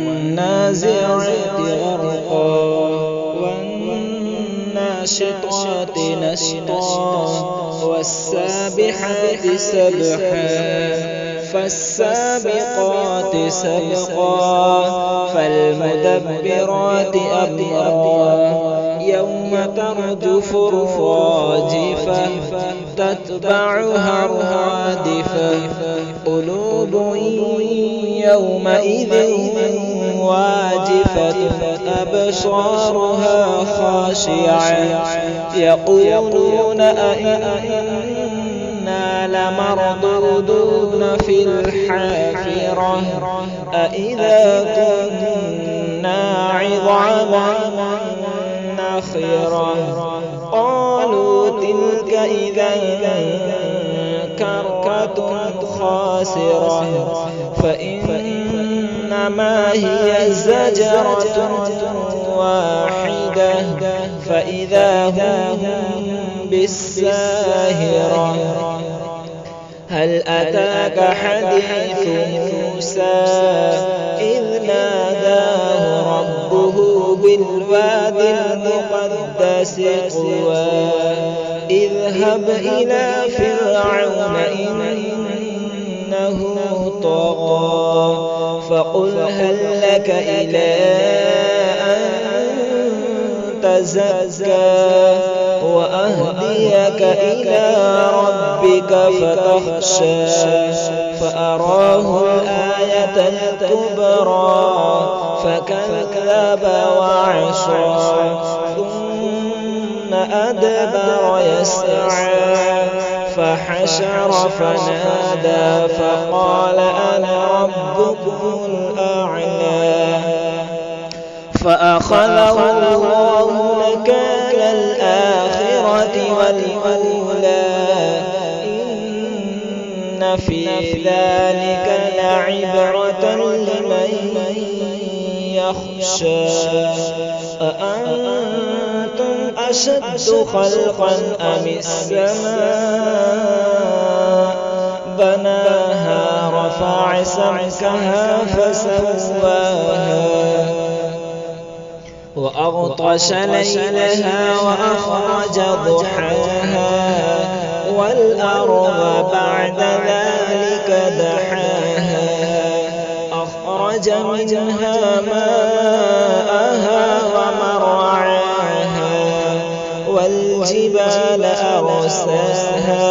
والنازعات غرقا والناشطات نشطا والسابحات سبحا فالسابقات سبقا فالمدبرات أمرا يوم ترجف الراجفة تتبعها الرادفة قلوب يومئذ واجفة أبصارها خاشعة يقولون أئنا لمردودون في الحافرة أئذا كنا عظاما نخرة قالوا تلك إذا كرة خاسرة فإنما هي زجرة واحدة فإذا هم بالساهرة هل أتاك حديث موسى إذ ناداه ربه بالوادي المقدس طوى اذهب إلى فرعون إنه طغى فقل هل لك إلى أن تزكى وأهديك إلى ربك فتخشى فأراه الآية الكبرى فكذب وعصى ثم أدبر يسعى فحشر فنادى فقال أنا ربكم الأعلى فأخذه الله نكال الآخرة والأولى إن في ذلك لعبرة لمن يخشى أأنتم أشد خلقا أم السماء بناها رفع سمكها فسواها وأغطش ليلها وأخرج ضحاها والأرض بعد ذلك دحاها أخرج منها ماءها ومرعاها والجبال أرساها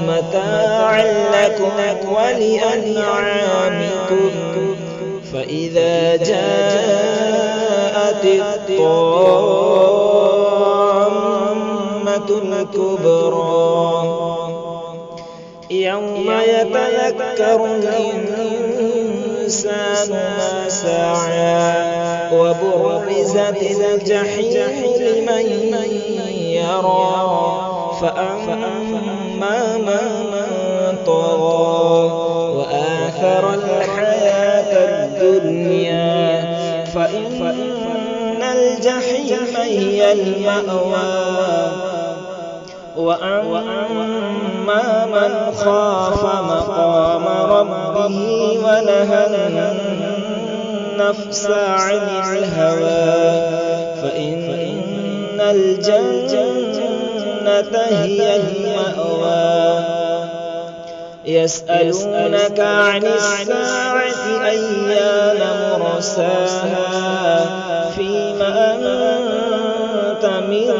متاعا لكم ولأنعامكم فإذا جاءت الطامة الكبرى يوم يتذكر الإنسان ما سعى وبرزت الجحيم لمن يرى فأما من طغى وآثر الحياة الدنيا فإن الجحيم هي المأوى وأما من خاف مقام ربه ونهى النفس عن الهوى فإن الجنة هي المأوى يسألونك عن الساعة أيان مرساها فيما أنت من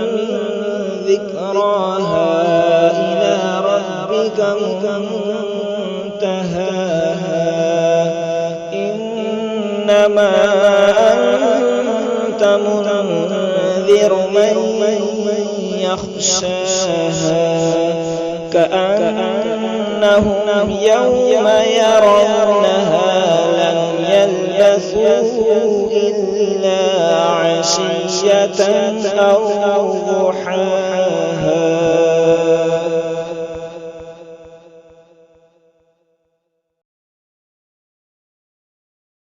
ذكراها إلى ربك منتهاها إنما أنت منذر من يخشاها كأنهم يوم يرونها لم يلبثوا إلا عشية أو ضحاها.